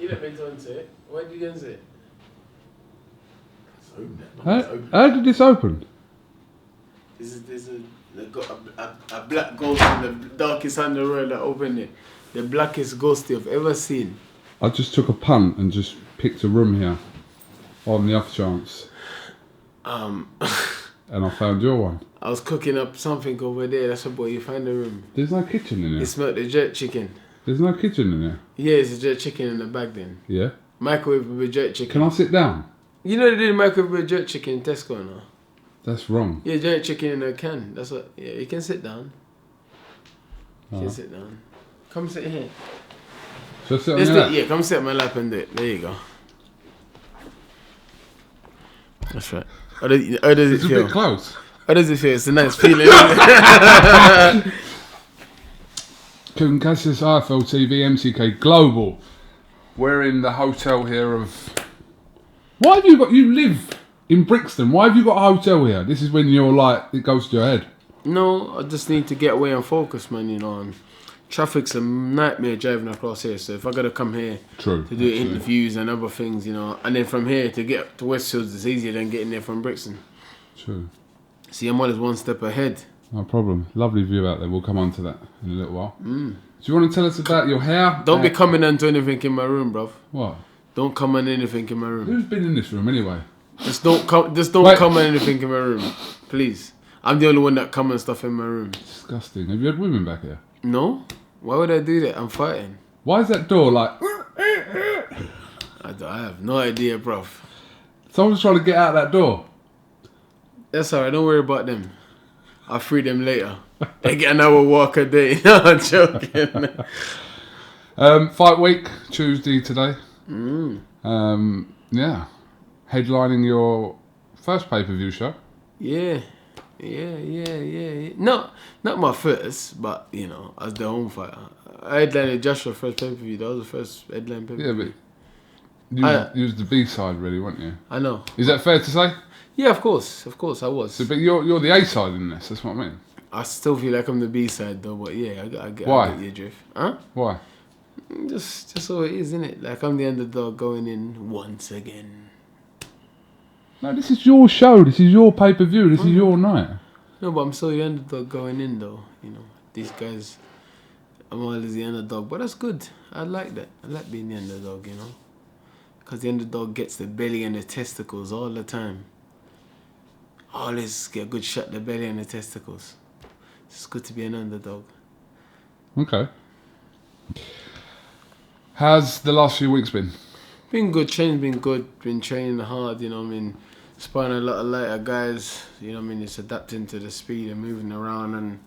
You let me turn to it. Why did you go and say it? It's open. How did this open? There's a black ghost in the darkest hand in the world that opened it. The blackest ghost you've ever seen. I just took a punt and just picked a room here on the off chance. And I found your one. I was cooking up something over there. That's what, boy, you find the room. There's no kitchen in there. You smelled the jerk chicken. There's no kitchen in there. Yeah, it's a jerk chicken in the bag then. Yeah. Microwave with jerk chicken. Can I sit down? You know they did microwave with jerk chicken in Tesco now? That's wrong. Yeah, jerk chicken in a can. That's what. Yeah, you can sit down. You can sit down. Come sit here. So sit on your lap? Yeah, come sit on my lap and do it. There you go. That's right. How does it It's feel? a bit close. How does it feel? It's a nice feeling. KUGAN, CASSIUS, IFL TV, MCK Global. We're in the hotel here of... Why have you got... You live in Brixton. Why have you got a hotel here? This is when you're like... It goes to your head. No, I just need to get away and focus, man, you know. And traffic's a nightmare driving across here. So if I got to come here to do interviews and other things, you know. And then from here to get to Westfields, it's easier than getting there from Brixton. True. See, I'm always one step ahead. No problem. Lovely view out there. We'll come on to that in a little while. Do you want to tell us about your hair? Don't be coming onto anything in my room, bruv. What? Don't come on anything in my room. Who's been in this room anyway? Just don't come on anything in my room, please. I'm the only one that come and stuff in my room. Disgusting. Have you had women back here? No. Why would I do that? I'm fighting. Why is that door like... I have no idea, bruv. Someone's trying to get out that door. That's alright. Don't worry about them. I'll free them later. They get an hour walk a day. No, I'm joking. Fight week, Tuesday today. Yeah. Headlining your first pay-per-view show. Yeah. No, not my first, but, you know, as the home fighter. I headlined Joshua's first pay-per-view. That was the first headline pay-per-view. Yeah, but you was the B-side really, weren't you? I know. Is that fair to say? Yeah, of course I was. So, but you're the A-side in this, that's what I mean. I still feel like I'm the B-side though, but yeah, I get your drift. Huh? Why? Just so it is, isn't it? Like I'm the underdog going in once again. No, this is your show, this is your pay-per-view, this is your night. No, but I'm still the underdog going in though, you know. These guys, I'm always the underdog, but that's good. I like that. I like being the underdog, you know. Because the underdog gets the belly and the testicles all the time. Always get a good shot at the belly and the testicles. It's good to be an underdog. Okay. How's the last few weeks been? Been good, training's been good. Been training hard, you know what I mean. Sparring a lot of lighter guys, you know what I mean. It's adapting to the speed and moving around and,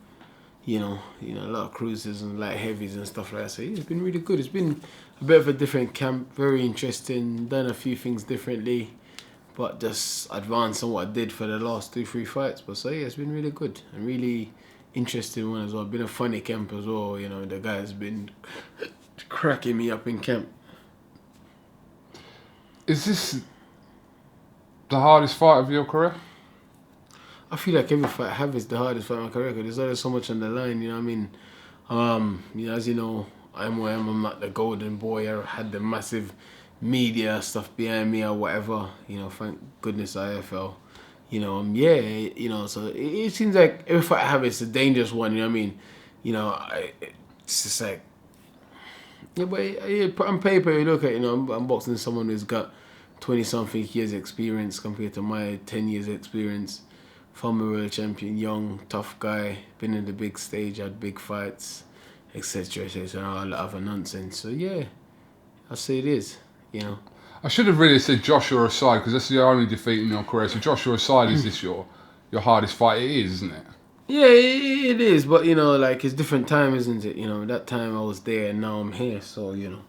you know, a lot of cruisers and light heavies and stuff like that. So yeah, it's been really good. It's been a bit of a different camp, very interesting. Done a few things differently. But just advanced on what I did for the last 2-3 fights. But so yeah, it's been really good and really interesting one as well. Been a funny camp as well. You know, the guy's been cracking me up in camp. Is this the hardest fight of your career? I feel like every fight I have is the hardest fight of my career because there's always so much on the line. You know what I mean? You know, as you know, I'm where I'm not the golden boy. I had the massive media stuff behind me or whatever, you know, thank goodness IFL, you know, yeah, you know, so it seems like every fight I have is a dangerous one, you know what I mean, you know, it's just like, yeah, but on paper, you look at, you know, I'm boxing someone who's got 20-something years experience compared to my 10 years experience, former world champion, young, tough guy, been in the big stage, had big fights, etc., and all that other nonsense, so yeah, I'll say it is. You know, I should have really said Joshua aside because that's your only defeat in your career. So Joshua aside, is this your hardest fight? It is, isn't it? Yeah, it is. But you know, like it's different time, isn't it? You know, that time I was there and now I'm here. So you know,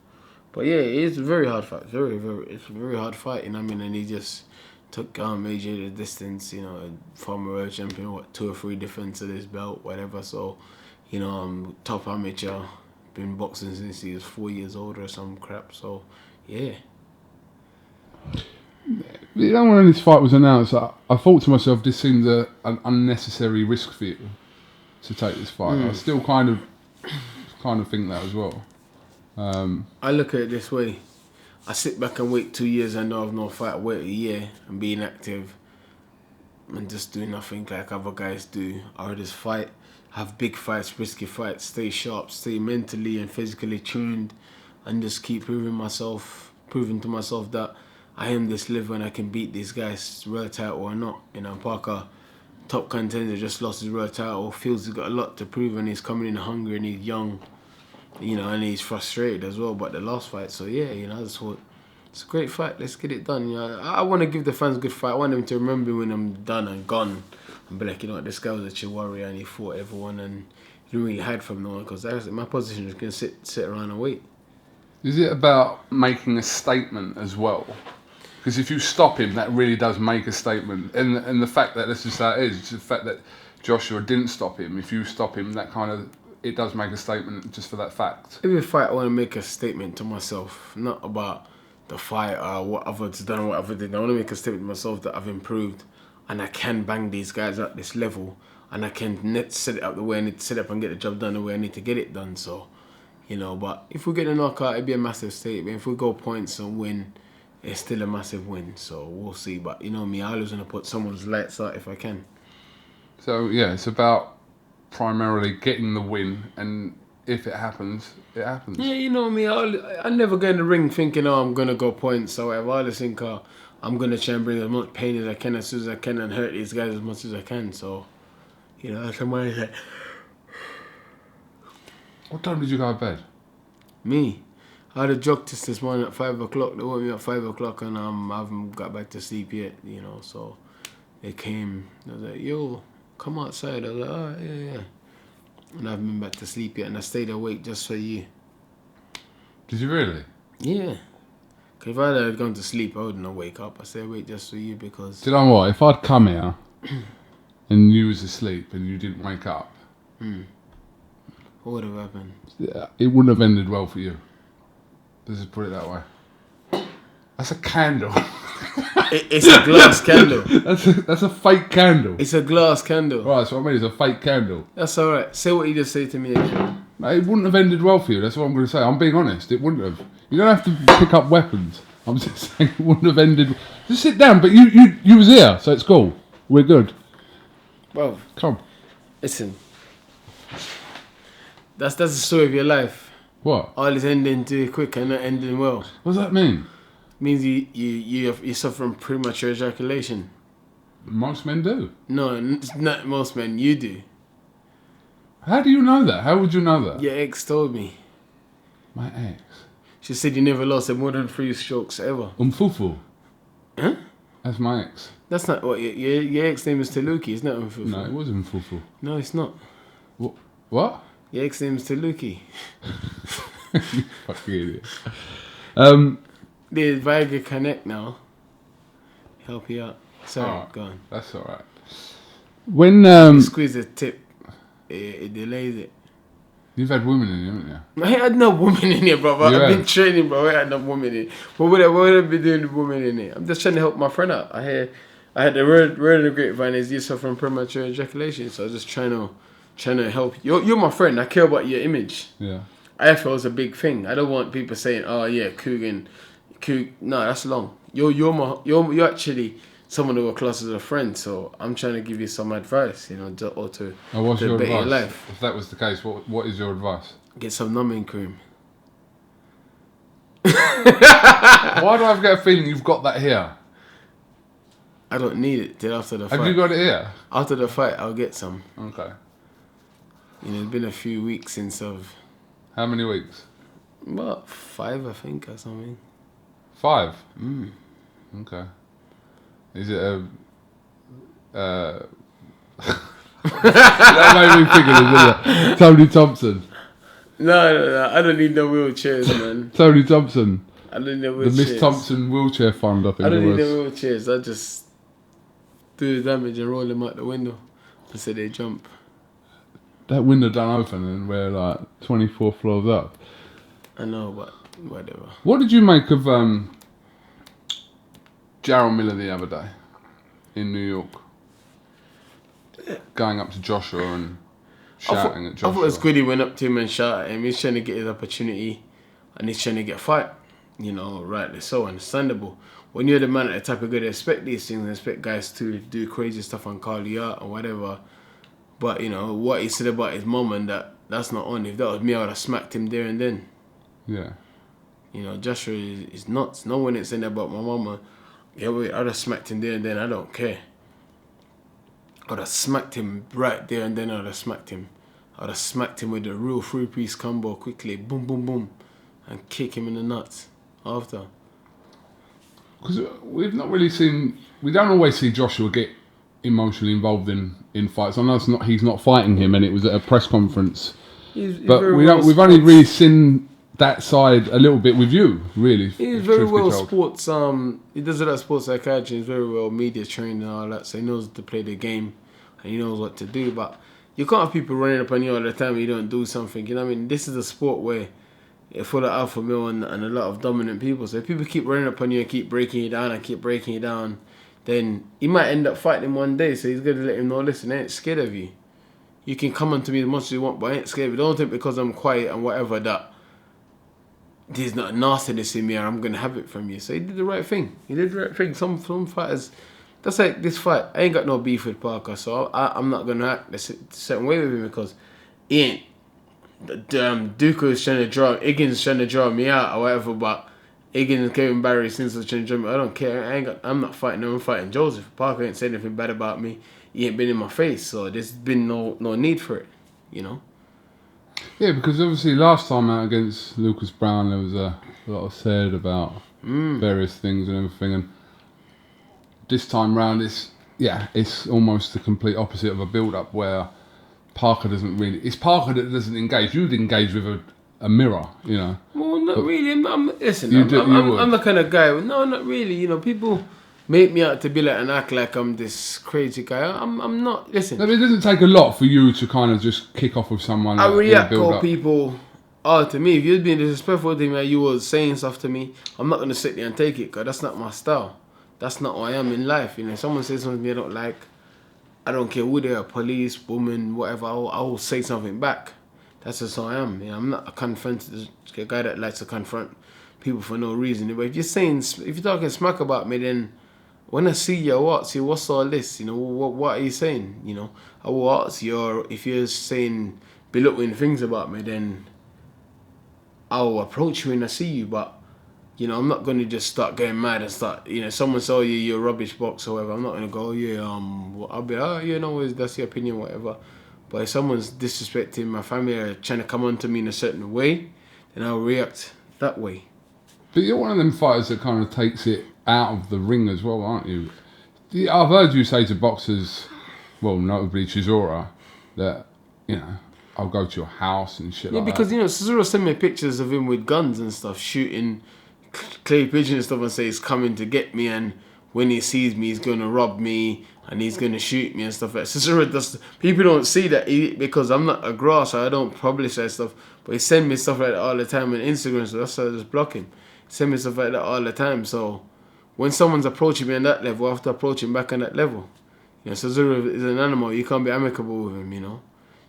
but yeah, it's a very hard fight. It's a very hard fight. You know what I mean? And he just took AJ the distance. You know, former world champion, what 2 or 3 defense of this belt, whatever. So, you know, I'm top amateur. Been boxing since he was 4 years old or some crap. So. Yeah. You know, when this fight was announced, I thought to myself, this seemed an unnecessary risk for you to take this fight. I still kind of think that as well. I look at it this way. I sit back and wait 2 years and know I've no fight. I wait a year and be inactive and just do nothing like other guys do. I would just fight, have big fights, risky fights, stay sharp, stay mentally and physically tuned, and just keep proving to myself that I am this liver and I can beat these guys, world title or not. You know, Parker, top contender, just lost his world title, feels he's got a lot to prove, and he's coming in hungry and he's young, you know, and he's frustrated as well about the last fight. So yeah, you know, I just thought, it's a great fight, let's get it done. You know, I want to give the fans a good fight. I want them to remember when I'm done and gone and be like, you know what, this guy was a chill warrior and he fought everyone and he didn't really hide from no one, because my position is going to sit around and wait. Is it about making a statement as well? Because if you stop him, that really does make a statement. And the fact that this is how it is, the fact that Joshua didn't stop him, if you stop him, that kind of, it does make a statement just for that fact. Every fight I want to make a statement to myself, not about the fight or what others done or what others did. I want to make a statement to myself that I've improved and I can bang these guys at this level and I can set it up the way I need to set up and get the job done the way I need to get it done. So, you know, but if we get a knockout, it'd be a massive statement. If we go points and win, it's still a massive win. So we'll see. But you know me, I always want to put someone's lights out if I can. So yeah, it's about primarily getting the win, and if it happens, it happens. Yeah, you know me, I never go in the ring thinking, oh, I'm going to go points or whatever. I just think, I'm going to try and bring as much pain as I can, as soon as I can, and hurt these guys as much as I can. So, you know, that's my mindset. What time did you go to bed? Me? I had a drug test this morning at 5 o'clock. They woke me up at 5 o'clock and I haven't got back to sleep yet, you know. So they came. I was like, yo, come outside. I was like, oh, yeah. And I haven't been back to sleep yet. And I stayed awake just for you. Did you really? Yeah. Because if I had gone to sleep, I wouldn't have wake up. I stayed awake just for you because... Do you know what? If I'd come here and you was asleep and you didn't wake up... What would have happened? Yeah, it wouldn't have ended well for you. Let's just put it that way. That's a candle. It's a glass candle. That's a fake candle. It's a glass candle. Right, that's what I mean. It's a fake candle. That's all right. Say what you just said to me again. No, it wouldn't have ended well for you. That's what I'm going to say. I'm being honest. It wouldn't have. You don't have to pick up weapons. I'm just saying it wouldn't have ended. Just sit down. But you was here, so it's cool. We're good. Bro, come. Listen. That's the story of your life. What? All is ending too quick and not ending well. What does that mean? Means you suffer from premature ejaculation. Most men do. No, not most men. You do. How do you know that? How would you know that? Your ex told me. My ex? She said you never lost more than 3 strokes ever. Umfufu. Huh? That's my ex. That's not what your ex name is Taluki. It's not Umfufu. No, it was Umfufu. No, it's not. What? Your ex name is Taluki. You fucking idiot. There's Viagra Connect now. Help you out. Sorry, right. go on. That's alright. When Squeeze the tip. It delays it. You've had women in here, haven't you? I had no woman in here, bro. I've been training, bro. I had no woman in here. What would I be doing with woman in here? I'm just trying to help my friend out. I had the word of the grapevine is you suffer from premature ejaculation, so I was just trying to help you. You're my friend. I care about your image. Yeah. I feel it's a big thing. I don't want people saying, "Oh yeah, KUGAN." No, that's long. You're actually someone who are close as a friend, so I'm trying to give you some advice, you know, what's your advice? Your life. If that was the case, what is your advice? Get some numbing cream. Why do I get a feeling you've got that here? I don't need it till after the fight. Have you got it here? After the fight, I'll get some. Okay. You know, it's been a few weeks since I've... How many weeks? About 5, I think, or something. 5? Okay. Is it a... that made me think of this, didn't it? Tony Thompson. No. I don't need no wheelchairs, man. Tony Thompson. I don't need no The wheelchairs. Miss Thompson Wheelchair Fund, I think I don't it was. need no wheelchairs. I just do the damage and roll them out the window. I say they jump. That window done open and we're like 24 floors up. I know, but whatever. What did you make of Jarrell Miller the other day in New York? Going up to Joshua and shouting at Joshua. I thought it was good he went up to him and shouted at him. He's trying to get his opportunity and he's trying to get a fight. You know, rightly so, understandable. When you're the man at the type of guy that expect these things and expect guys to do crazy stuff and call you out or whatever. But, you know, what he said about his mum and that's not on. If that was me, I would have smacked him there and then. Yeah. You know, Joshua is nuts. No one ain't saying that about my mama. Yeah, wait, I'd have smacked him there and then. I don't care. I'd have smacked him right there and then. I'd have smacked him with the real 3-piece combo quickly. Boom, boom, boom. And kick him in the nuts after. Because we've not really seen... We don't always see Joshua get emotionally involved in fights. I know he's not fighting him and it was at a press conference. But we've only really seen that side a little bit with you, really. He's very well sports. He does a lot of sports psychiatry. He's very well media trained and all that. So he knows to play the game and he knows what to do. But you can't have people running up on you all the time when you don't do something. You know what I mean? This is a sport where it's full of alpha male and a lot of dominant people. So if people keep running up on you and keep breaking you down then he might end up fighting him one day. So he's going to let him know, listen, I ain't scared of you. You can come on to me as much as you want, but I ain't scared of you. Don't think because I'm quiet and whatever that there's not nastiness in me or I'm going to have it from you. So he did the right thing. Some fighters, that's like this fight. I ain't got no beef with Parker, so I'm not going to act a certain way with him because he ain't. Duke trying to draw, Higgins trying to draw me out or whatever, but Higgins and Kevin Barry since was trying to draw me. I don't care. I'm not fighting him. I'm fighting Joseph. Parker ain't said anything bad about me. He ain't been in my face, so there's been no need for it, you know. Yeah, because obviously last time out against Lucas Brown, there was a lot said about various things and everything, and this time round, it's almost the complete opposite of a build-up where Parker doesn't really. It's Parker that doesn't engage. You'd engage with a mirror, you know. Well, not really. I'm the kind of guy. No, not really. You know, people make me out to be like and act like I'm this crazy guy. I'm not. Listen. No, it doesn't take a lot for you to kind of just kick off with someone. I react to people. To me, if you're being disrespectful to me, you were saying stuff to me, I'm not gonna sit there and take it, cause that's not my style. That's not who I am in life. You know, if someone says something to me I don't like, I don't care who they are, police, woman, whatever. I will say something back. That's just how I am. You know, I'm not a guy that likes to confront people for no reason. But if you're talking smack about me, then when I see you, what's all this? You know, what are you saying? You know, I will ask you, or if you're saying belittling things about me, then I'll approach you when I see you. But you know, I'm not going to just start getting mad and start, you know, someone saw you're a rubbish box or whatever. I'm not going to go, I'll be, that's your opinion, whatever. But if someone's disrespecting my family or trying to come on to me in a certain way, then I'll react that way. But you're one of them fighters that kind of takes it out of the ring as well, aren't you? I've heard you say to boxers, well, notably Chisora, that, you know, I'll go to your house and shit like that. Yeah, because, you know, Chisora sent me pictures of him with guns and stuff, shooting clay pigeon and stuff, and say he's coming to get me, and when he sees me he's going to rob me and he's going to shoot me and stuff like that. People don't see that because I'm not a grass, so I don't publish that stuff, but he send me stuff like that all the time on Instagram, so that's why I just block him. He send me stuff like that all the time, so when someone's approaching me on that level, I have to approach him back on that level. You know, Chisora is an animal, you can't be amicable with him, you know.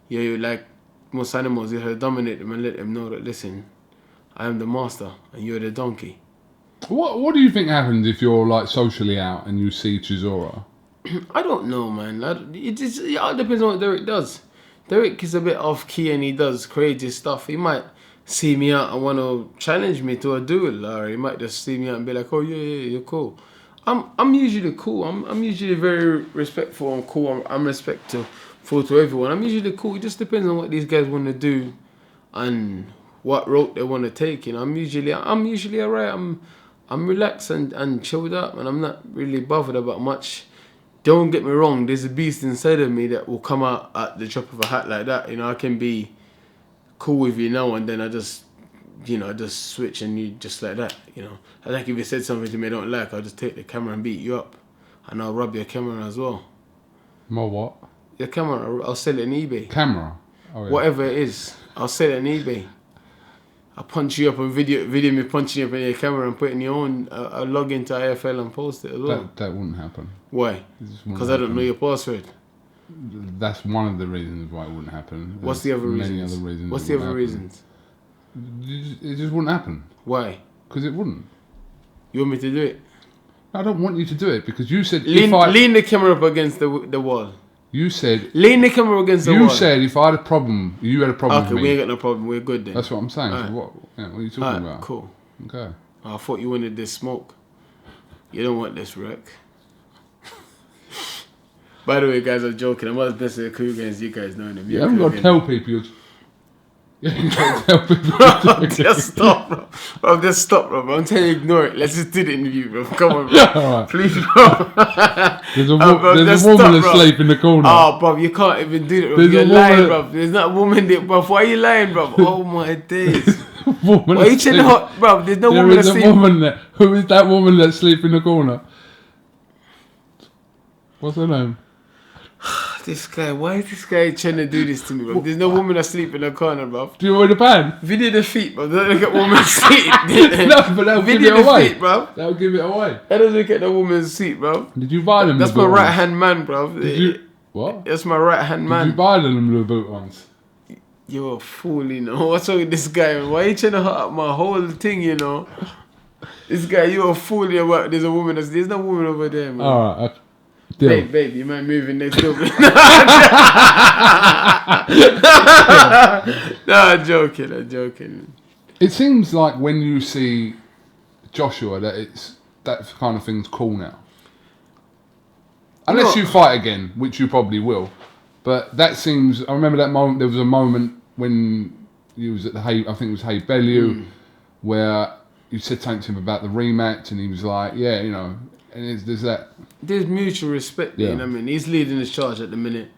You're like most animals, you have to dominate them and let them know that, listen, I am the master and you're the donkey. What do you think happens if you're like socially out and you see Chisora? I don't know, man. It all depends on what Derek does. Derek is a bit off key and he does crazy stuff. He might see me out and want to challenge me to a duel, or he might just see me out and be like, "Oh yeah, you're cool." I'm usually cool. I'm usually very respectful and cool. I'm respectful to everyone. I'm usually cool. It just depends on what these guys want to do and what route they want to take. You know, I'm usually alright. I'm relaxed and chilled out, and I'm not really bothered about much. Don't get me wrong, there's a beast inside of me that will come out at the drop of a hat like that. You know, I can be cool with you now and then I just switch and you just like that, you know. Like if you said something to me I don't like, I'll just take the camera and beat you up. And I'll rob your camera as well. More what? Your camera, I'll sell it on eBay. Camera? Oh, yeah. Whatever it is, I'll sell it on eBay. I'll punch you up on video me punching you up in your camera and putting your own. I'll log into IFL and post it as well. That wouldn't happen. Why? Because I don't know your password. That's one of the reasons why it wouldn't happen. What's the other reasons? Many other reasons. What's the other reasons? It just wouldn't happen. Why? Because it wouldn't. You want me to do it? I don't want you to do it because you said lean the camera up against the wall. You said lean the camera against the wall. You said if I had a problem, you had a problem with me. Okay, we ain't got no problem. We're good then. That's what I'm saying. Right. So what are you talking about? Cool. Okay. I thought you wanted this smoke. You don't want this wreck. By the way, guys, I'm joking. I'm not as best at the KUGANs. You guys know them. You haven't got to tell people. Just stop, bro. Just stop, bro. I'm telling you, ignore it. Let's just do the interview, bro. Come on, bro. Right. Please, bro. There's a woman asleep in the corner. Oh, bro, you can't even do it, bro. You're lying, bro. There's not a woman there, bro. Why are you lying, bro? Oh, my days. Why are you chilling hot, bro? There's no woman asleep. There is a woman there. Who is that woman that's asleep in the corner? What's her name? This guy, why is this guy trying to do this to me, bro? There's no woman asleep in the corner, bro. Do you want the pan? Video the feet, bro. Don't look at woman's feet. No, but that'll give it away. Feet, bro. That'll give it away. That doesn't look at the woman's feet, bro. Did you buy them? That's my right hand man, bro. What? That's my right hand man. Did you buy them the boot ones? You're a fool, you know. What's wrong with this guy, man? Why are you trying to hurt up my whole thing, you know? This guy, you're a fool. There's a woman. There's no woman over there, man. Alright. Babe, you might move in next door. No, I'm joking. It seems like when you see Joshua that kind of thing's cool now. Unless you fight again, which you probably will. But that seems... I remember that moment. There was a moment when he was at the Haye... I think it was Haye Bellew, where you said something to him about the rematch, and he was like, yeah, you know... And there's that... There's mutual respect there, you know what I mean? He's leading his charge at the minute.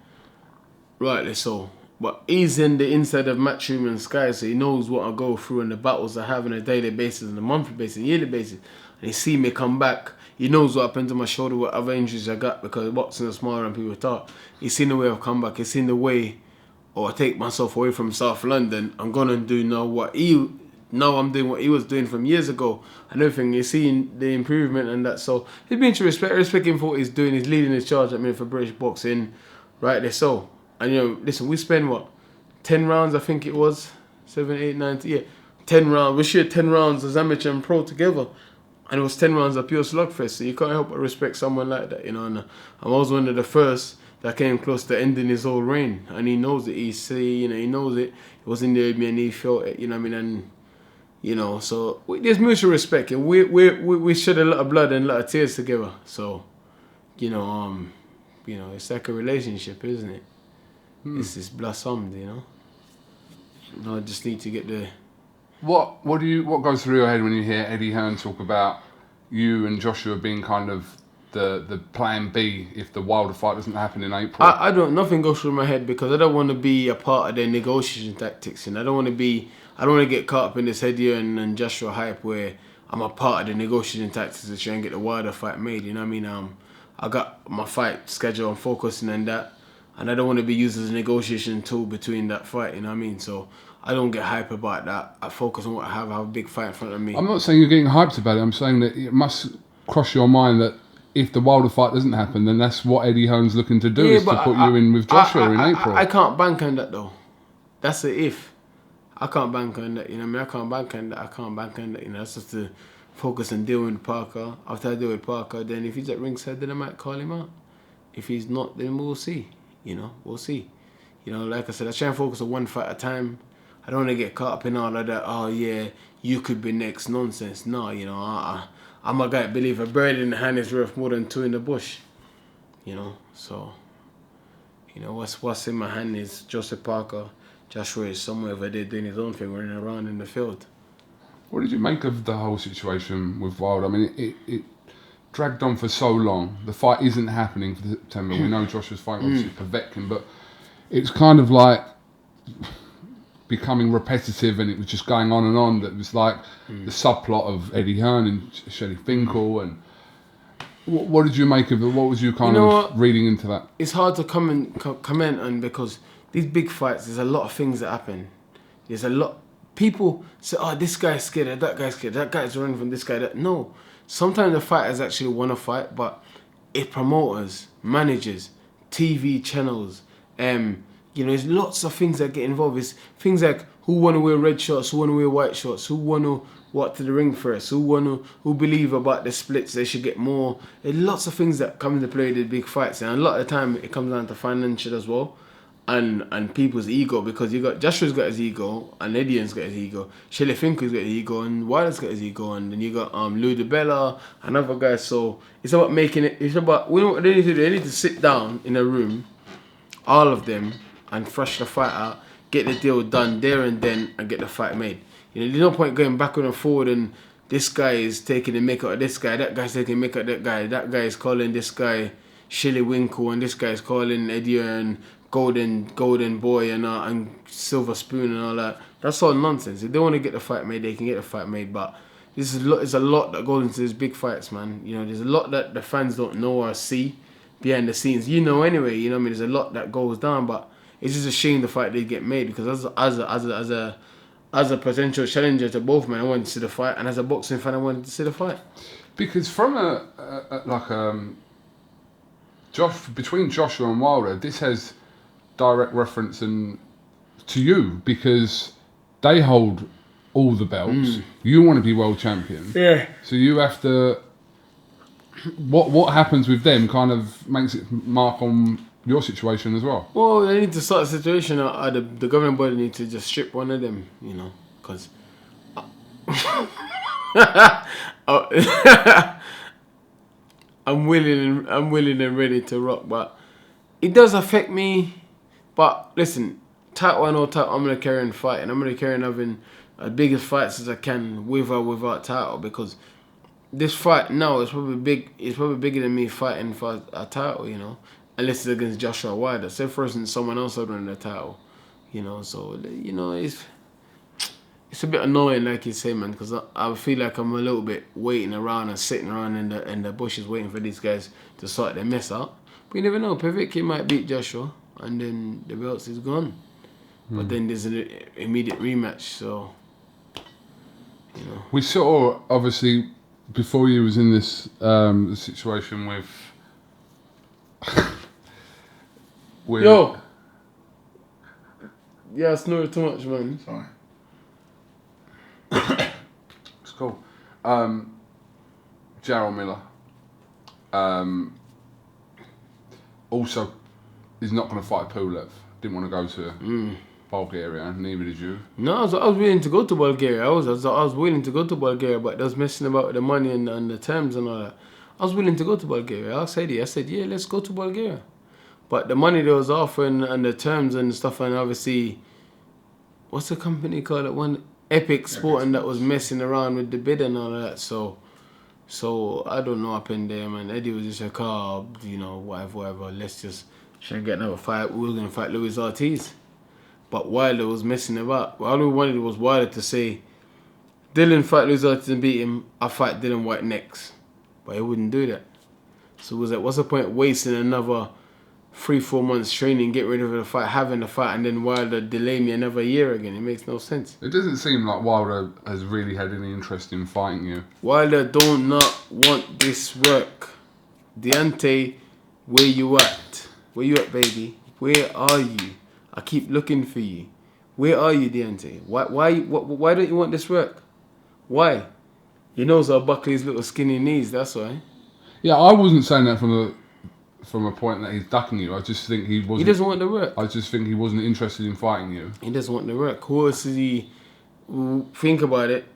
Rightly so. But he's in the inside of Matchroom and Sky, so he knows what I go through and the battles I have on a daily basis, on a monthly basis, yearly basis. And he see me come back. He knows what happened to my shoulder, what other injuries I got, because boxing is smaller than people thought. He's seen the way I've come back. He's seen the way, or I take myself away from South London. I'm going to do now what he... Now I'm doing what he was doing from years ago and everything. You're seeing the improvement and that. So he's been to respect him for what he's doing. He's leading his charge at me for British boxing. Rightly so. And you know, listen, we spend what? 10 rounds, I think it was. 7, 8, 9, yeah. 10 rounds. We shared 10 rounds as amateur and pro together. And it was 10 rounds of pure slugfest. So you can't help but respect someone like that, you know. And I was one of the first that came close to ending his whole reign. And he knows it. He knows it. He was in there with me and he felt it, you know what I mean? And you know, so there's mutual respect, and we shed a lot of blood and a lot of tears together. So, you know, it's like a relationship, isn't it? It's just blossomed, you know. No, I just need to get the. What goes through your head when you hear Eddie Hearn talk about you and Joshua being kind of the plan B if the Wilder fight doesn't happen in April? I don't. Nothing goes through my head because I don't want to be a part of their negotiation tactics, and I don't want to get caught up in this Eddie and Joshua hype where I'm a part of the negotiating tactics to try and get the Wilder fight made. You know what I mean? I got my fight schedule. I'm focusing on that, and I don't want to be used as a negotiation tool between that fight. You know what I mean? So I don't get hype about that. I focus on what I have a big fight in front of me. I'm not saying you're getting hyped about it. I'm saying that it must cross your mind that if the Wilder fight doesn't happen, then that's what Eddie Hearn's looking to do, is to put you in with Joshua in April. I can't bank on that though. That's the if. I can't bank on that, you know what I mean? I can't bank on that, you know. That's just to focus on dealing with Parker. After I deal with Parker, then if he's at ringside, then I might call him out. If he's not, then we'll see, you know. We'll see. You know, like I said, I try and focus on one fight at a time. I don't want to get caught up in all of that, oh yeah, you could be next nonsense. No, you know, I'm a guy that believe a bird in the hand is worth more than two in the bush, you know. So, you know, what's in my hand is Joseph Parker. Joshua is somewhere over there doing his own thing, running around in the field. What did you make of the whole situation with Wilder? I mean, it dragged on for so long. The fight isn't happening for September. We know Joshua's fight obviously Povetkin, but it's kind of like becoming repetitive, and it was just going on and on. That was like the subplot of Eddie Hearn and Shelley Finkel. And what did you make of it? What was you kind of reading into that? It's hard to comment on because these big fights, there's a lot of things that happen. There's a lot. People say, oh, this guy's scared, that guy's scared, that guy's running from this guy. That no. Sometimes the fighters actually want to fight, but it's promoters, managers, TV channels, you know, there's lots of things that get involved. It's things like who want to wear red shorts, who want to wear white shorts, who want to walk to the ring first, who believe about the splits, they should get more. There's lots of things that come into play with the big fights, and a lot of the time it comes down to financial as well. And people's ego, because you got Joshua's got his ego, and Edian's got his ego, Shelly Finkel's got his ego, and Wilder's got his ego, and then you got Lou DiBella and other guys. So it's about making it. It's about what they need to do. They need to sit down in a room, all of them, and thrash the fight out, get the deal done there and then, and get the fight made. You know, there's no point going backward and forward, and this guy is taking the make out of this guy, that guy's taking the make out of that guy is calling this guy Shilly Winkle, and this guy's calling Eddie and Golden Boy and Silver Spoon and all that. That's all nonsense. If they want to get the fight made, they can get the fight made. But there's a lot that goes into these big fights, man. You know, there's a lot that the fans don't know or see behind the scenes. You know, anyway. You know what I mean? There's a lot that goes down, but it's just a shame the fight did get made, because as a potential challenger to both men, I wanted to see the fight, and as a boxing fan, I wanted to see the fight. Because from between Joshua and Wilder, this has direct reference to you, because they hold all the belts. You want to be world champion. Yeah. So you have to. What happens with them kind of makes it mark on your situation as well. Well, they need to sort the situation out. The governing body need to just strip one of them, you know, because. I'm willing and ready to rock, but it does affect me. But listen, title or no title, I'm gonna carry on fighting. I'm gonna carry on having as biggest fights as I can with or without title, because this fight now is probably big. It's probably bigger than me fighting for a title, you know, unless it's against Joshua Wilder. Say for instance, someone else would win the title, you know. So you know, it's a bit annoying, like you say, man, because I feel like I'm a little bit waiting around and sitting around in the bushes waiting for these guys to sort their mess out. But you never know. Pavicki might beat Joshua, and then the belts is gone. But then there's an immediate rematch, so you know. We saw, obviously, before you was in this situation with Yo. Yeah, I snored too much, man. Sorry. It's cool. Jarrell Miller also is not going to fight Pulev. Didn't want to go to Bulgaria, neither did you. No, I was willing to go to Bulgaria. I was willing to go to Bulgaria, but they was messing about with the money and the terms and all that. I was willing to go to Bulgaria. I said, yeah, let's go to Bulgaria. But the money they was offering and the terms and stuff, and obviously, what's the company called? That one, Epic Sporting, that was messing around with the bid and all of that. So I don't know up in there, man. Eddie was just like, you know, whatever. Let's just try and get another fight. We were gonna fight Luis Ortiz, but Wilder was messing about. All we wanted was Wilder to say, Dillian fight Luis Ortiz and beat him. I fight Dillian Whyte next, but he wouldn't do that. So it was like, what's the point wasting another 3-4 months training, get rid of the fight, having the fight, and then Wilder delay me another year again? It makes no sense. It doesn't seem like Wilder has really had any interest in fighting you. Wilder don't not want this work. Deontay, where you at? Where you at, baby? Where are you? I keep looking for you. Where are you, Deontay? Why don't you want this work? Why? He knows how Buckley's little skinny knees, that's why. Yeah, I wasn't saying that from a point that he's ducking you. I just think he wasn't. He doesn't want the work. I just think he wasn't interested in fighting you. He doesn't want the work. Who else is he? Think about it.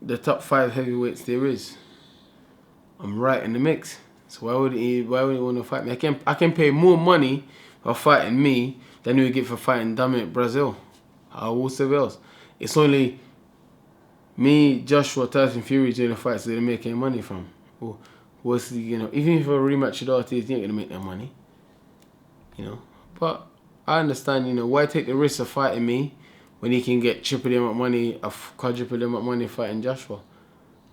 The top 5 heavyweights there is. I'm right in the mix. So why would he want to fight me? I can pay more money for fighting me than he would get for fighting Dominic Brazil. Or whoever else. It's only me, Joshua, Tyson Fury doing the fights that they're making money from. What's the, you know, even if a rematch with Ortiz, you ain't gonna make that money. You know. But I understand, you know, why take the risk of fighting me when he can get triple the amount of money, quadruple the amount of money fighting Joshua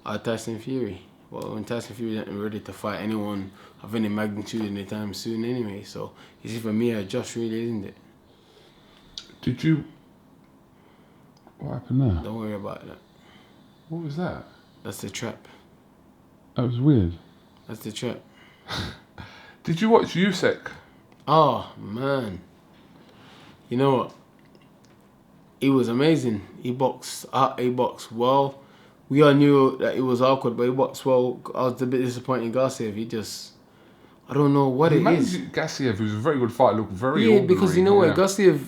or Tyson Fury. Well, when Tyson Fury isn't ready to fight anyone of any magnitude anytime soon anyway, so it's either me or Josh, really, isn't it? Did you... What happened there? Don't worry about that. What was that? That's the trap. That was weird. That's the trap. Did you watch Usyk? Oh, man. You know what? He was amazing. He boxed well. we all knew that it was awkward, but he boxed well. I was a bit disappointed in Garcia. He just, I don't know what it is. Gassiev, who was a very good fighter, looked very Yeah, ordinary. because you know what, Garcia,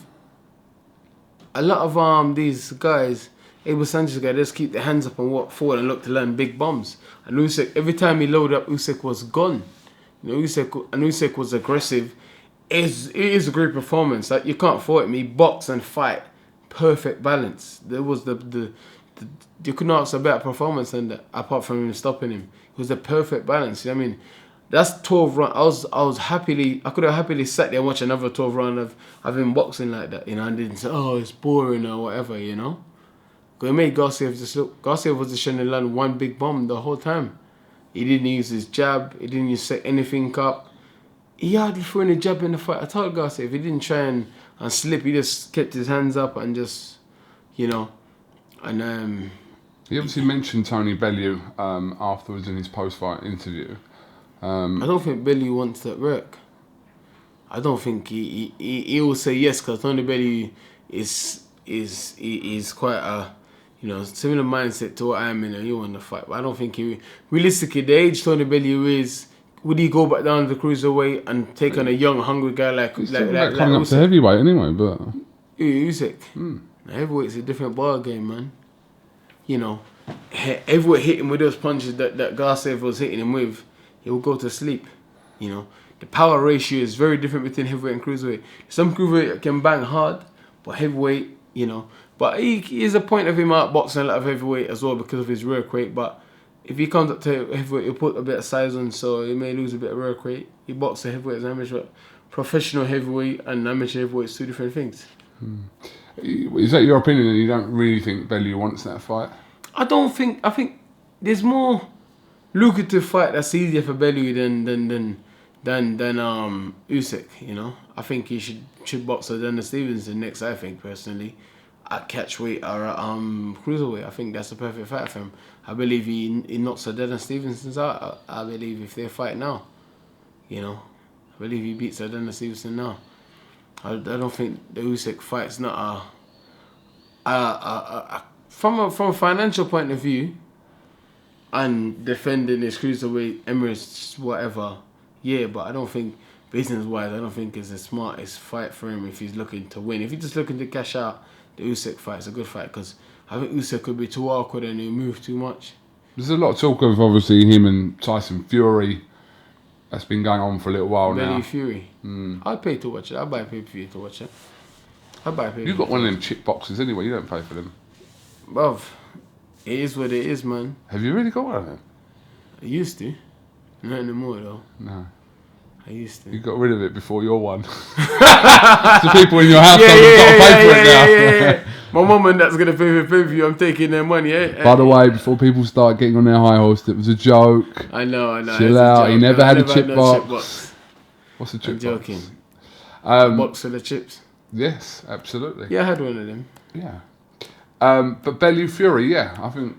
a lot of these guys, Abel Sanchez guy, just keep their hands up and walk forward and look to land big bombs. And Usyk, every time he loaded up, Usyk was gone. You know, Usyk was aggressive. It is a great performance. Like, you can't fault him. He boxed and fight, perfect balance. There was you couldn't ask a better performance than that, apart from him stopping him. It was the perfect balance. You know what I mean? That's 12 rounds. I could have happily sat there and watched another 12 round of him boxing like that, you know, and didn't say, oh, it's boring or whatever, you know. Because it made Garcia just look. Garcia was just trying to land one big bomb the whole time. He didn't use his jab. He didn't set anything up. He hardly threw any jab in the fight. I told Garcia if he didn't try and slip, he just kept his hands up and just, you know, and He obviously mentioned Tony Bellew afterwards in his post-fight interview. I don't think Bellew wants that work. I don't think he will say yes, because Tony Bellew is quite a, you know, similar mindset to what I am in. He want to fight, but I don't think realistically, the age Tony Bellew is, would he go back down to the cruiserweight and take on a young, hungry guy like coming up to heavyweight anyway? But Usyk, heavyweight's a different ball game, man. You know, heavyweight hit him with those punches that Garcia was hitting him with, he will go to sleep. You know, the power ratio is very different between heavyweight and cruiserweight. Some cruiserweight can bang hard, but heavyweight, you know. But he is a point of him outboxing a lot of heavyweight as well because of his work rate. But if he comes up to heavyweight, he'll put a bit of size on, so he may lose a bit of work rate. He boxes heavyweight as an amateur. Professional heavyweight and amateur heavyweight is two different things. Is that your opinion, and you don't really think Bellew wants that fight? I think there's more lucrative fight that's easier for Bellew than Usyk, you know. I think he should box Adana Stevenson next, I think, personally, at catchweight or at cruiserweight. I think that's the perfect fight for him. I believe he knocks Adana Stevenson out. I believe if they fight now, you know, I believe he beats Adana Stevenson now. I don't think the Usyk fight's not from a financial point of view, and defending his cruiserweight, Emirates, whatever, yeah, but I don't think, business-wise, I don't think it's the smartest fight for him if he's looking to win. If he's just looking to cash out, the Usyk fight's a good fight, because I think Usyk could be too awkward and he'll move too much. There's a lot of talk of, obviously, him and Tyson Fury. That's been going on for a little while now. Bellew Fury. I'd pay to watch it. I'd buy a pay-per-view to watch it. You've got one of them chip boxes anyway, you don't pay for them. Bruv, it is what it is, man. Have you really got one of them? I used to. Not anymore, though. No. I used to. You got rid of it before your one. The people in your house have got to pay for it now. Yeah. My mum and that's going to pay for pay-per-view. I'm taking their money, eh? By the way, before people start getting on their high horse, it was a joke. I know. Chill out. He never had a chip box. What's a chip box? I'm joking. A box full of chips. Yes, absolutely. Yeah, I had one of them. Yeah. But Bellew Fury, yeah, I think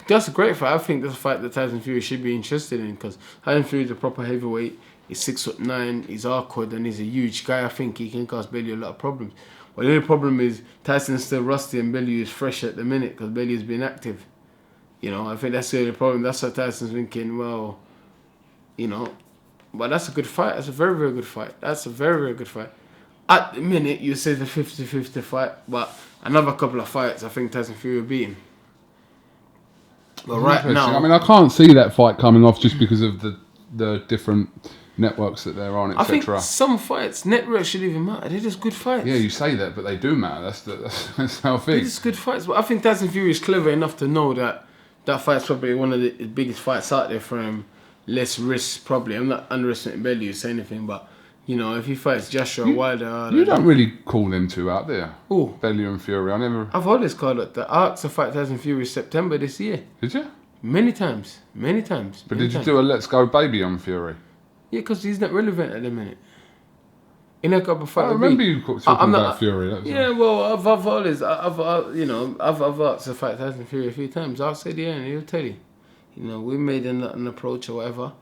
that's a great fight. I think that's a fight that Tyson Fury should be interested in, because Tyson Fury is a proper heavyweight. He's 6'9", he's awkward, and he's a huge guy. I think he can cause Bellew a lot of problems. But the only problem is Tyson's still rusty and Bellew is fresh at the minute because Bellew's been active. You know, I think that's the only problem. That's what Tyson's thinking, well, you know. But that's a good fight. That's a very, very good fight. That's a very, very good fight. At the minute, you say the 50-50 fight, but another couple of fights, I think Tyson Fury will beat him. But right now, I mean, I can't see that fight coming off just because of the different networks that they're on, etc. I think some fights, networks should even matter. They're just good fights. Yeah, you say that, but they do matter. That's how I think. They're just good fights. But I think Tyson Fury is clever enough to know that fight's probably one of the biggest fights out there for him. Less risk, probably. I'm not underestimating Bellew to say anything, but you know, if he fights Joshua Wilder... You don't really call them two out there. Who? Bellew and Fury. I've always called it that. I asked to fight Tyson Fury September this year. Did you? Many times. But did you do a Let's Go Baby on Fury? Yeah, because he's not relevant at the minute. In a couple of fights... I remember you talking about Fury. Well, I've asked to fight Tyson Fury a few times. I'll say yeah, and he'll tell you. You know, we made an approach or whatever.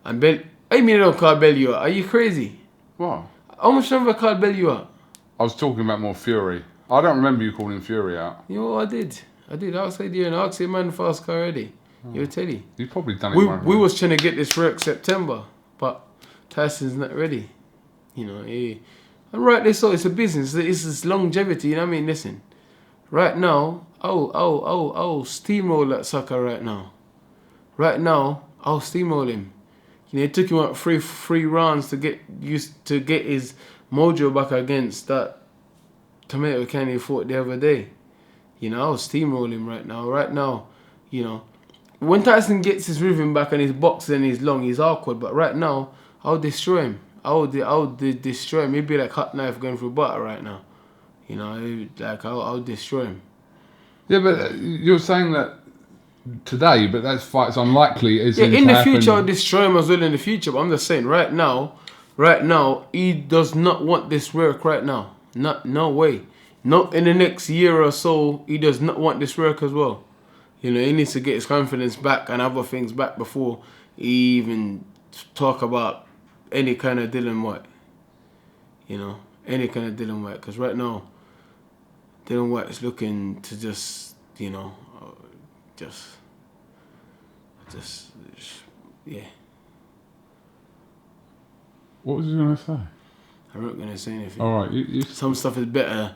And I mean, I don't call Bellew out. Are you crazy? What? How much time have I called Bellew out? I was talking about more Fury. I don't remember you calling Fury out. You know, I did. I did. I said, yeah, and I asked him man fast car already. You'll tell you. You've probably done it. We was trying to get this work September, but Tyson's not ready. You know, and rightly so. It's a business. It's longevity. You know what I mean? Listen, right now, steamroll that sucker right now. Right now, I'll steamroll him. You know, it took him about three rounds to get his mojo back against that tomato can he fought the other day. You know, I'll steamroll him right now. Right now, you know, when Tyson gets his rhythm back and his boxing and he's long, he's awkward. But right now, I'll destroy him. I'll destroy him. He'd be like hot knife going through butter right now. You know, like I'll destroy him. Yeah, but you're saying that today, but that fight's unlikely. In the future, I'll destroy him as well in the future. But I'm just saying, right now, he does not want this work right now. No way. Not in the next year or so, he does not want this work as well. You know, he needs to get his confidence back and other things back before he even talk about any kind of Dillian Whyte. You know, any kind of Dillian Whyte. Because right now, Dillian Whyte is looking to just, you know, just, yeah. What was you going to say? I'm not going to say anything. All right. Some stuff is better,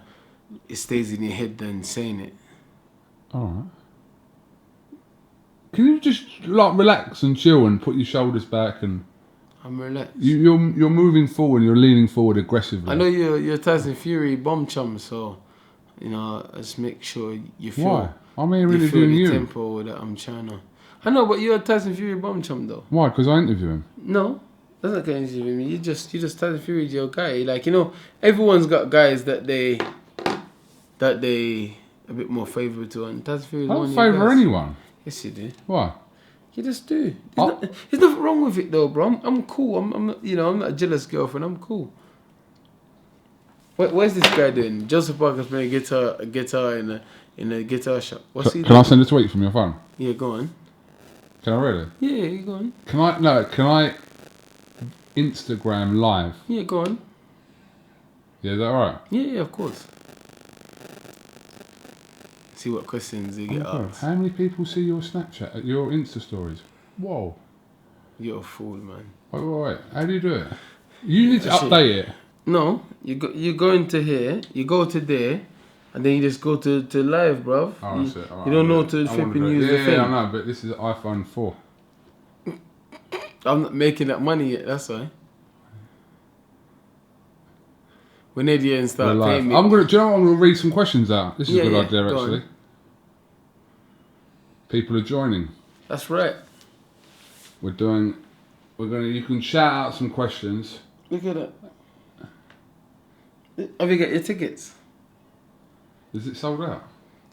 it stays in your head than saying it. All right. Can you just like relax and chill and put your shoulders back and? I'm relaxed. You're moving forward. You're leaning forward aggressively. I know you're Tyson Fury bomb chum, so you know just make sure you feel. Why? I'm here interviewing you. Tempo that I'm trying to. I know, but you're a Tyson Fury bomb chum though. Why? Because I interview him. No, that's not going to interview me. You just Tyson Fury's your guy. Like, you know, everyone's got guys that they a bit more favourable to, and Tyson Fury's I one don't of your favour guys. anyone. Yes, you do. Why? You just do. There's nothing wrong with it though, bro. I'm cool. I'm not, you know, I'm not a jealous girlfriend. I'm cool. What's this guy doing? Joseph Parker's playing a guitar in a guitar shop. What's he doing? Can I send a tweet from your phone? Yeah, go on. Can I read it? Yeah, go on. Can I Instagram live? Yeah, go on. Yeah, is that alright? Yeah, of course. See what questions you get asked. How many people see your Snapchat, your Insta stories? Whoa. You're a fool, man. Wait. How do you do it? You need to update it. No, you go into here, you go to there, and then you just go to live, bruv. Oh, that's it. Right, you don't know how to flip and use the thing. Yeah, I know, but this is iPhone 4. I'm not making that money yet, that's why. When Eddie start paying me. Do you know what? I'm going to read some questions out. This is a good idea, actually. On. People are joining. That's right. You can shout out some questions. Look at that. Have you got your tickets? Is it sold out?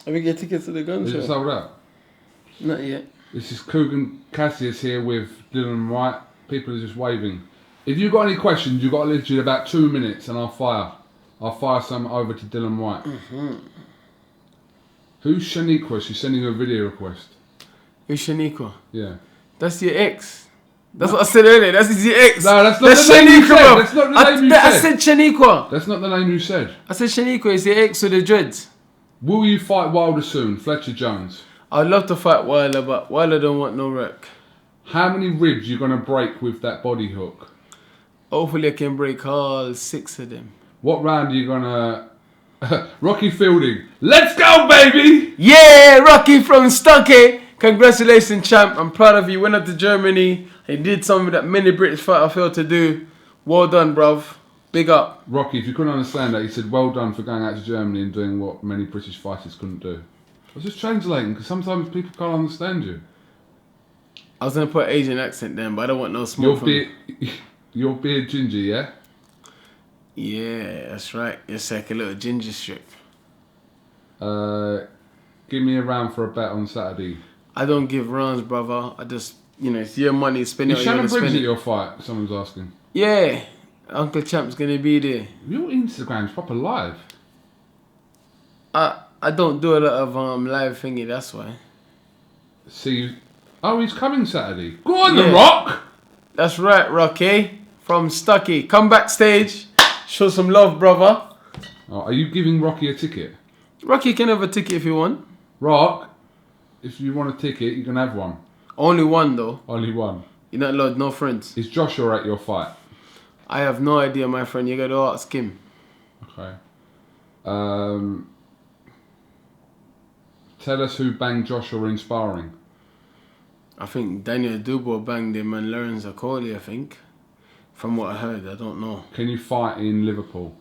Have you got tickets to the gun show? Is it sold out? Not yet. This is KUGAN CASSIUS here with Dillian Whyte. People are just waving. If you've got any questions, you've got literally about 2 minutes and I'll fire some over to Dillian Whyte. Mm-hmm. Who's Shaniqua? She's sending a video request. Who's Shaniqua? Yeah. That's your ex. That's what I said earlier. That's your ex. No, that's not the name you said. That's not the name you said. I said Shaniqua. That's not the name you said. I said Shaniqua is your ex with the dreads. Will you fight Wilder soon? Fletcher Jones. I'd love to fight Wilder, but Wilder don't want no wreck. How many ribs you going to break with that body hook? Hopefully I can break all 6 of them. What round are you going to... Rocky Fielding. Let's go, baby! Yeah, Rocky from Stucky. Congratulations, champ. I'm proud of you. Went up to Germany. He did something that many British fighters failed to do. Well done, bruv. Big up. Rocky, if you couldn't understand that, he said, well done for going out to Germany and doing what many British fighters couldn't do. I was just translating, because sometimes people can't understand you. I was going to put Asian accent then, but I don't want no smoke Your beard ginger, yeah? Yeah, that's right. It's like a little ginger strip. Give me a round for a bet on Saturday. I don't give rounds, brother. I just, you know, it's your money. Spend it. Is Shannon Briggs at your fight? Someone's asking. Yeah, Uncle Champ's gonna be there. Your Instagram's proper live. I don't do a lot of live thingy. That's why. See, he's coming Saturday. Go on, The Rock. That's right, Rocky from Stucky. Come backstage, show some love, brother. Oh, are you giving Rocky a ticket? Rocky can have a ticket if you want. Rock, if you want a ticket, you can have one. Only one though. Only one. You're not allowed no friends. Is Joshua at your fight? I have no idea, my friend. You gotta ask him. Okay. Tell us who banged Joshua in sparring. I think Daniel Dubois banged him and Lawrence Akoli, I think. From what I heard, I don't know. Can you fight in Liverpool?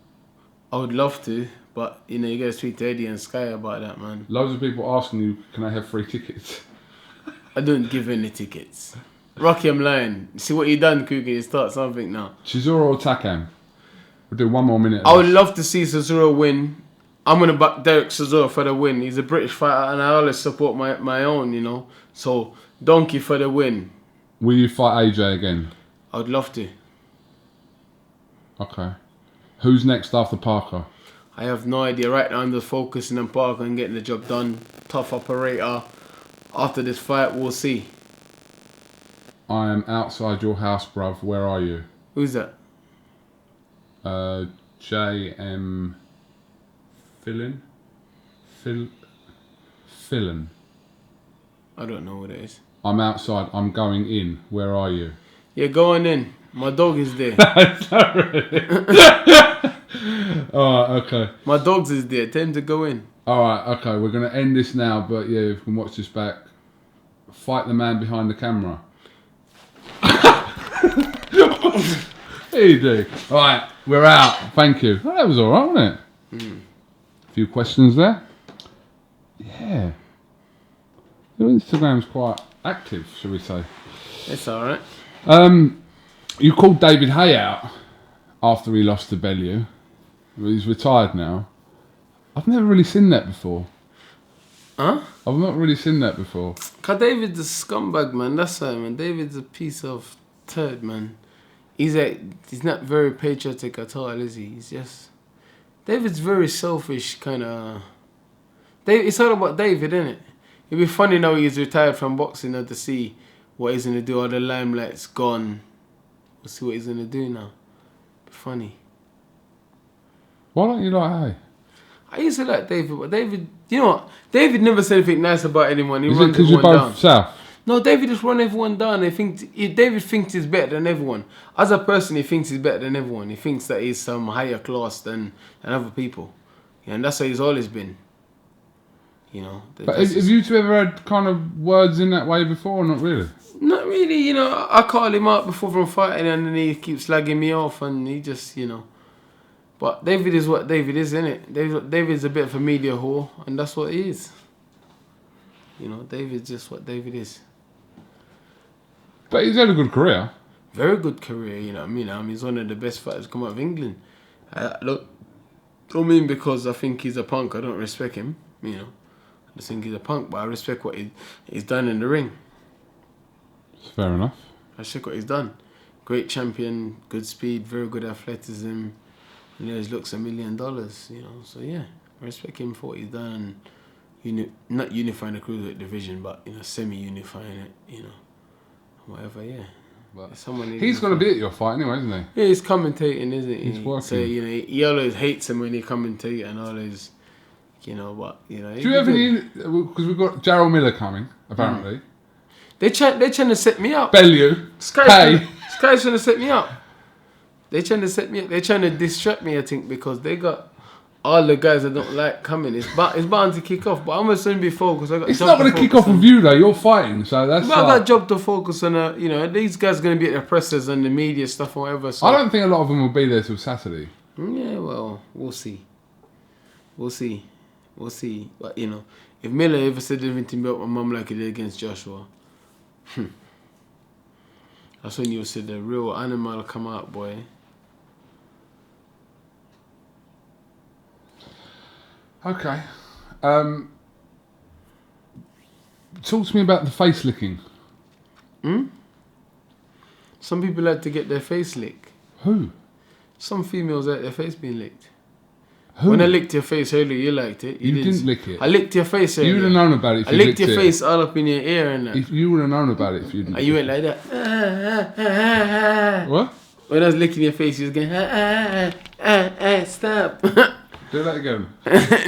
I would love to, but you know, you gotta speak to Eddie and Sky about that, man. Loads of people asking you, can I have free tickets? I don't give any tickets. Rocky, I'm lying. See what you done, KUGAN? You start something now. Chisora or Takam? We'll do one more minute. I would love to see Chisora win. I'm going to back Derek Chisora for the win. He's a British fighter and I always support my own, you know. So, Donkey for the win. Will you fight AJ again? I would love to. Okay. Who's next after Parker? I have no idea. Right now I'm just focusing on Parker and getting the job done. Tough operator. After this fight, we'll see. I am outside your house, bruv. Where are you? Who's that? J.M. Fillin? Fillin. I don't know what it is. I'm outside. I'm going in. Where are you? Yeah, go on in. My dog is there. Alright, okay. My dog's is there. Tell him to go in. Alright, okay. We're going to end this now, but yeah, if you can watch this back. Fight the man behind the camera. Here you do. Alright, we're out. Thank you. Oh, that was alright, wasn't it? A few questions there. Yeah. Your Instagram's quite active, shall we say. It's alright. You called David Haye out after he lost to Bellew. He's retired now. I've never really seen that before. Huh? I've not really seen that before. Cause David's a scumbag, man. That's why, man. David's a piece of turd, man. He's not very patriotic at all, is he? He's just... David's very selfish, kind of... It's all about David, isn't it? It'd be funny now he's retired from boxing now to see what he's going to do. All the limelight's gone. We'll see what he's going to do now. Be funny. Why don't you like Haye? I used to like David, but David... You know what? David never said anything nice about anyone. He Is it runs because you're everyone both down. South? No, David just run everyone down. David thinks he's better than everyone. As a person, he thinks he's better than everyone. He thinks that he's some higher class than other people. Yeah, and that's how he's always been. You know. But have you two ever had kind of words in that way before or not really? Not really, you know. I call him out before from fighting and then he keeps slagging me off and he just, you know. But David is what David is, innit? David's a bit of a media whore and that's what he is. You know, David's just what David is. But he's had a good career. Very good career, you know what I mean? He's one of the best fighters to come out of England. Look, don't mean because I think he's a punk, I don't respect him, you know. I just think he's a punk, but I respect what he's done in the ring. It's fair enough. I respect what he's done. Great champion, good speed, very good athleticism. You know, his looks $1 million, you know. So, yeah, I respect him for what he's done. Not unifying the cruiserweight division, but, you know, semi-unifying it, you know. Whatever, yeah. But he's going to be at your fight anyway, isn't he? Yeah, he's commentating, isn't he? He's working. So, you know, he always hates him when he commentates and always, you know, but, you know. Do you have any... Because we've got Jarrell Miller coming, apparently. They're trying to set me up. Bellew. Sky's trying to set me up. They're trying to set me up. They're trying to distract me, I think, because they got all the guys I don't like coming. It's bound to kick off, but I'm going to soon be focused. It's not going to kick off with you, though. You're fighting, so that's... But I got a job to focus on, you know, these guys are going to be at the presses and the media stuff or whatever. So. I don't think a lot of them will be there till Saturday. Yeah, well, we'll see. We'll see. But, you know, if Miller ever said anything about my mum like he did against Joshua, that's when you'll see the real animal come out, boy. Okay. Talk to me about the face licking. Some people like to get their face licked. Who? Some females like their face being licked. Who? When I licked your face earlier, you liked it. You didn't lick it. I licked your face earlier. You would have known about it if I you licked licked your it. face all up in your ear and that. If you would have known about it if you didn't. And you went like that. What? When I was licking your face, you was going, stop. Do that again.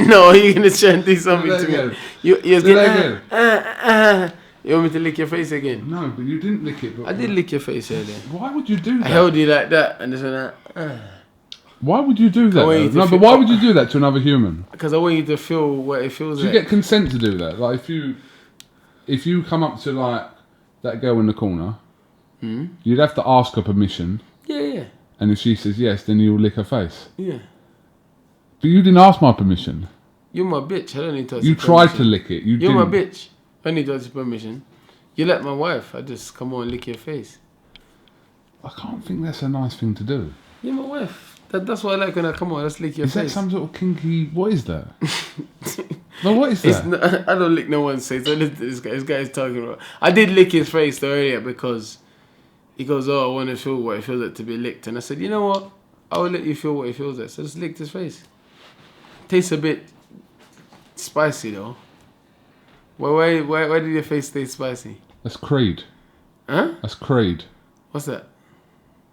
No, you're gonna try and do something Do that to me. again. You're Do that again. You want me to lick your face again? No, but you didn't lick it. But I did lick your face earlier. why would you do that? I held you like that and just went Why would you do that? I want you to No, but feel- why would you do that to another human? because I want you to feel what it feels Do you like. get consent to do that? Like if you come up to like that girl in the corner, you'd have to ask her permission, Yeah. and if she says yes, then you'll lick her face. Yeah. But you didn't ask my permission. You're my bitch. I don't need to ask You your tried to permission. lick it. You You're didn't. my bitch. I don't need to ask your permission. You like my wife. I just come on and lick your face. I can't think that's a nice thing to do. You're my wife. That's what I like when I come on. Let's lick your Is that face. some sort of kinky? What is that? No, what is It's that? not, I don't lick no one's face. So this guy is talking about. I did lick his face though earlier because he goes, "Oh, I want to feel what it feels like to be licked." And I said, "You know what? I will let you feel what it feels like." So just licked his face. Tastes a bit spicy though. Why did your face taste spicy? That's Creed. Huh? That's Creed. What's that?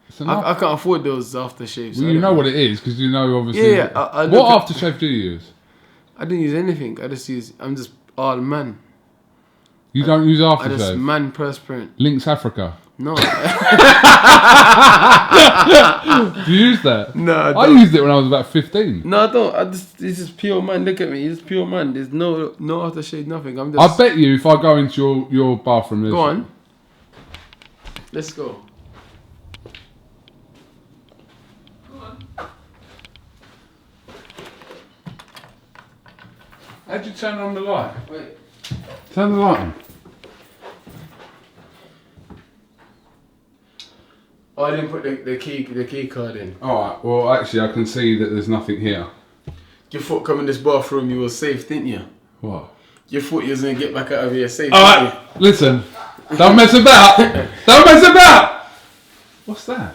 It's enough. I can't afford those aftershaves. Well, you know what it is because you know obviously. Yeah, I what look at- aftershave do you use? I didn't use anything. I'm just all man. You don't use I just aftershave. man perspirant. Lynx Africa. No. Do you use that? No, I I don't. used it when I was about 15. No, I don't. This is pure man. Look at me. It's pure man. There's no aftershave, nothing. I'm I just. bet you if I go into your bathroom, there's Go on. Let's go. How'd you turn on the light? Wait. Turn the light on. Oh, I didn't put the key card in. Alright, well actually I can see that there's nothing here. You thought coming this bathroom you were safe, didn't you? What? You thought you was gonna get back out of here safe. Alright, listen. Don't mess about! Don't mess about! What's that?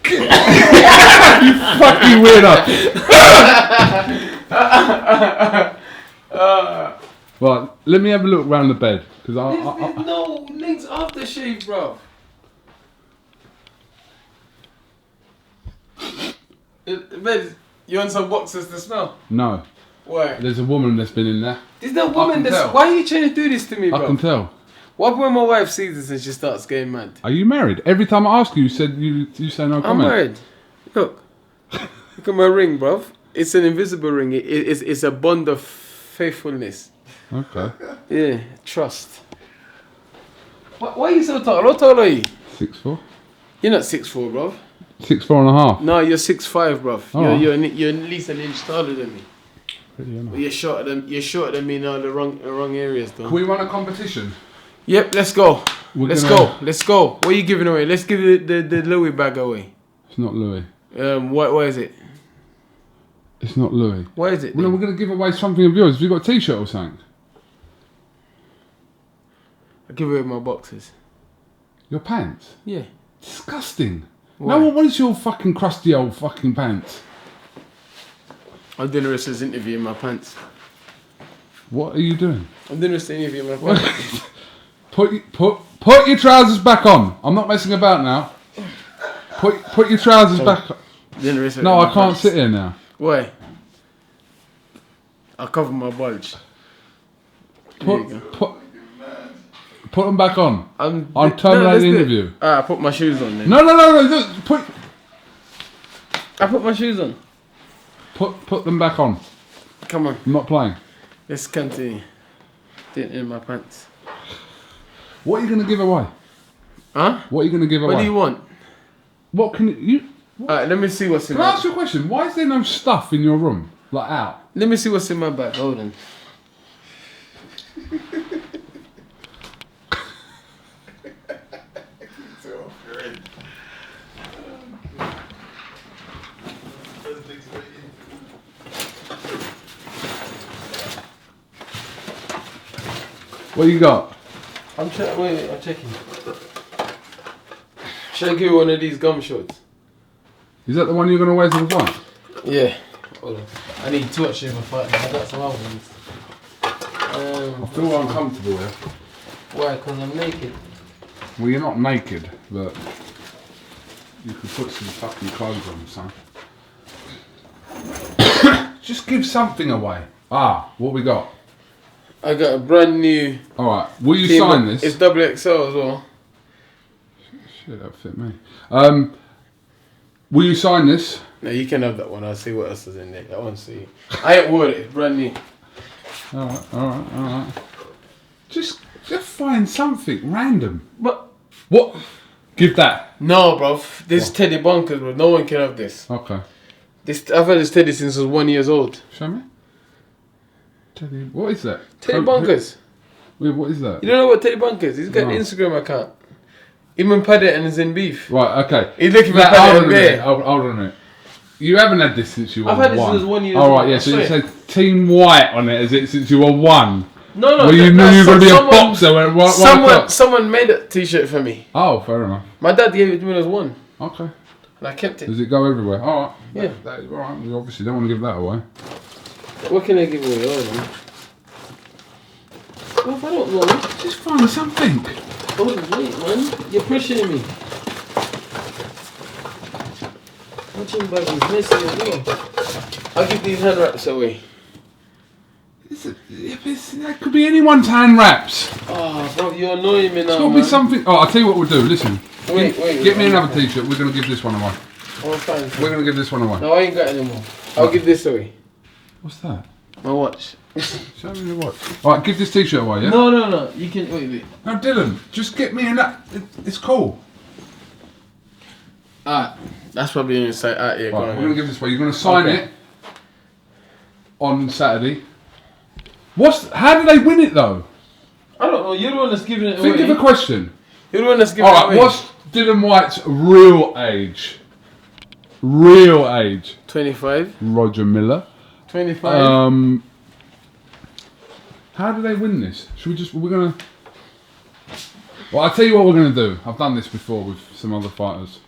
You fucking weirdo! Right, let me have a look around the bed. Because There's no links aftershave, bro. Bed, you want some boxes to smell? No, Why? there's a woman that's been in there. There's no can woman that's. tell. Why are you trying to do this to me, I bro? can tell. What when my wife sees this and she starts getting mad? Are you married? Every time I ask you, you said you say no I'm comment. married. Look. Look at my ring, bro. It's an invisible ring. It's a bond of faithfulness. Okay. Yeah, trust. Why are you so tall? How tall are you? 6'4". You're not 6'4", bro. 6'4.5". No, you're 6'5", bro. Oh. You're at least an inch taller than me. Pretty, But you're shorter than me in all the wrong areas, though. Can we run a competition? Yep, let's go. Let's gonna- go. Let's go. What are you giving away? Let's give the Louis bag away. It's not Louis. Why is it? It's not Louis. Why is it? Well, then? we're going to give away something of yours. Have you got a t-shirt or something? I'll give away my boxes. Your pants? Yeah. Disgusting. Why? No one wants your fucking crusty old fucking pants. I'm doing the rest of this interview in my pants. What are you doing? I'm doing the rest of the interview in my pants. Put your trousers back on. I'm not messing about now. Put your trousers back on. Doing the rest of it No, in I my can't pants. sit here now. Why? I'll cover my bulge. There you go. Put them back on. I'm terminating the interview. I put my shoes on then. No. I put my shoes on. Put them back on. Come on. I'm not playing. Let's continue. Didn't in my pants. What are you going to give away? Huh? What are you going to give away? What do you want? What can you? Alright, let me see what's in Can I my ask you a question? Why is there no stuff in your room? Like out? Let me see what's in my bag. Hold on. What you got? I'm checking. Should I give you one of these gum shorts? Is that the one you're going to wear to the fight? Yeah. Hold on. I need two actually for fighting. I got some other ones. I feel uncomfortable here. Why? Because I'm naked. Well, you're not naked, but you could put some fucking clothes on, son. Just give something away. Ah, what we got? I got a brand new. All right. Will you team sign up. this? It's XXL as well. Shit, that fit me. Will you sign this? No, you can have that one. I'll see what else is in there. I want to see. I ain't worried. It's brand new. All right. Just find something random. But What? Give that. no, bro. This is Teddy Bunkers, bro. No one can have this. Okay. I've had this Teddy since I was 1 year old. Show me. Teddy, what is that? Teddy Bunkers. Wait, what is that? You don't know what Teddy Bunkers? He's got an Instagram account. Him and Paddy and he's in beef. Right. Okay. He's looking for Hold Paddy on a and minute. Bear. Hold on a minute. You haven't had this since you were I've one. had this since 1 year All old. right. Yeah. So you said Team White on it, is it? Since you were one. No. Well, you knew you were going to be a boxer. When Someone made a t-shirt for me. Oh, fair enough. My dad gave it to me when I was 1. Okay. And I kept it. Does it go everywhere? All right. Yeah. That is all right. We obviously don't want to give that away. What can I give away? Hold on. Well, if I don't know. Just find something. Oh, wait, man. You're pressuring me. Watching bag is messy as well. I'll give these hand wraps away. That could be anyone's hand wraps. Oh, bro, you're annoying me now. It's got to be something. Oh, I'll tell you what we'll do. Listen. Wait. Get me another t-shirt. We're going to give this one away. Oh, fine. We're going to give this one away. No, I ain't got any more. I'll give this away. What's that? My watch. Show me the watch. Alright, give this t-shirt away, yeah? No. You can. Wait. No, Dylan, just get me in that. It's cool. Alright. That's probably in sight. Alright, yeah, Right, go on. we're going to give this away. You're going to sign it on Saturday. How do they win it, though? I don't know. You're the one that's giving it away. Think of a question. You're the one that's giving it Alright, away. what's Dillian Whyte's real age? Real age. 25. Roger Miller. 25. How do they win this? We're gonna... Well, I'll tell you what we're gonna do. I've done this before with some other fighters.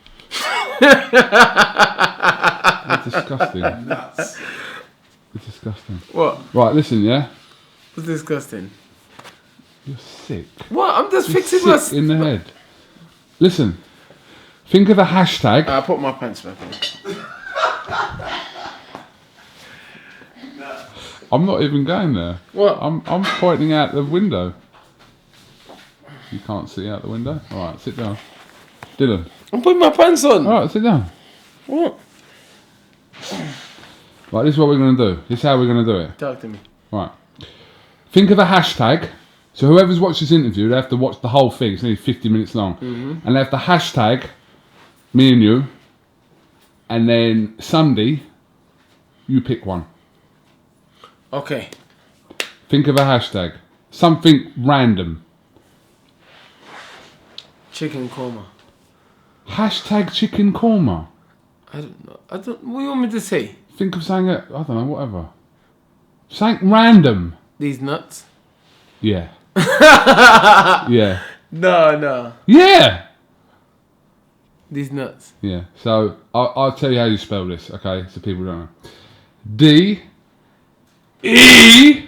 It's disgusting. Nuts. It's disgusting. What? Right, listen, yeah? What's disgusting? You're sick. What? I'm just You're fixing sick in the head. Listen. Think of a hashtag. I put my pants back on. I'm not even going there. What? I'm pointing out the window. You can't see out the window? Alright, sit down. Dylan. I'm putting my pants on. Alright, sit down. What? Right, this is what we're going to do. This is how we're going to do it. Talk to me. Right. Think of a hashtag. So whoever's watched this interview, they have to watch the whole thing. It's nearly 50 minutes long. Mm-hmm. And they have to hashtag me and you. And then Sunday, you pick one. Okay. Think of a hashtag. Something random. Chicken korma. Hashtag chicken korma. I don't know. What do you want me to say? Think of something, I don't know, whatever. Something random. These nuts? Yeah. Yeah. No. Yeah! These nuts. Yeah. So, I'll tell you how you spell this, okay? So people don't know. DEEZNUTS.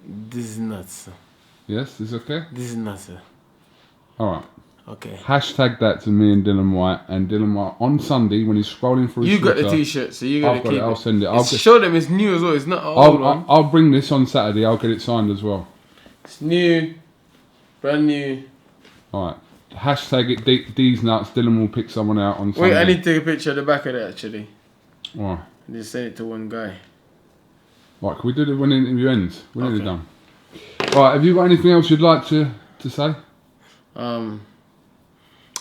This is nuts. Yes, is okay? This is nuts. Alright. Okay. Hashtag that to me and Dillian Whyte. And Dillian Whyte on Sunday when he's scrolling through his You got Twitter, the t-shirt, so you got to I've got keep it. I'll send it. Show them it's new as well. It's not an old one. I'll bring this on Saturday. I'll get it signed as well. It's new. Brand new. Alright. Hashtag it D's nuts. Dylan will pick someone out on Sunday. Wait, I need to take a picture of the back of that actually. Why? And just send it to one guy. Right, can we do it when the interview ends? We're nearly done. Right, have you got anything else you'd like to say?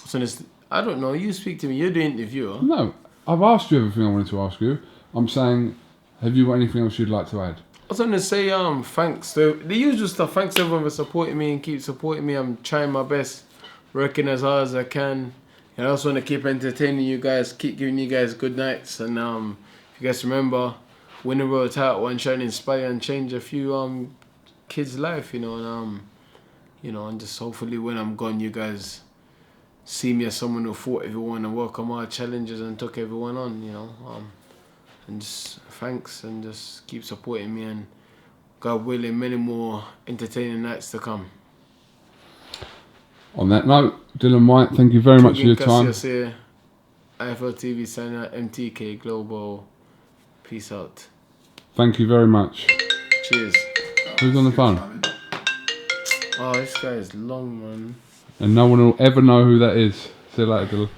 So I don't know. You speak to me. You're the interviewer. No, I've asked you everything I wanted to ask you. I'm saying, have you got anything else you'd like to add? I was going to say thanks. The usual stuff. Thanks everyone for supporting me and keep supporting me. I'm trying my best, working as hard as I can. And I also want to keep entertaining you guys, keep giving you guys good nights. And if you guys remember, winning world title and trying to inspire and change a few kids' life, and just hopefully when I'm gone, you guys see me as someone who fought everyone and welcome our challenges and took everyone on, and just thanks and just keep supporting me, and God willing, many more entertaining nights to come. On that note, Dillian Whyte, thank you very much for your time. CASSIUS here. IFL TV signing out. MTK Global. Peace out. Thank you very much. Cheers. Who's on the phone? Oh, this guy is long, man. And no one will ever know who that is. See you later, Dylan.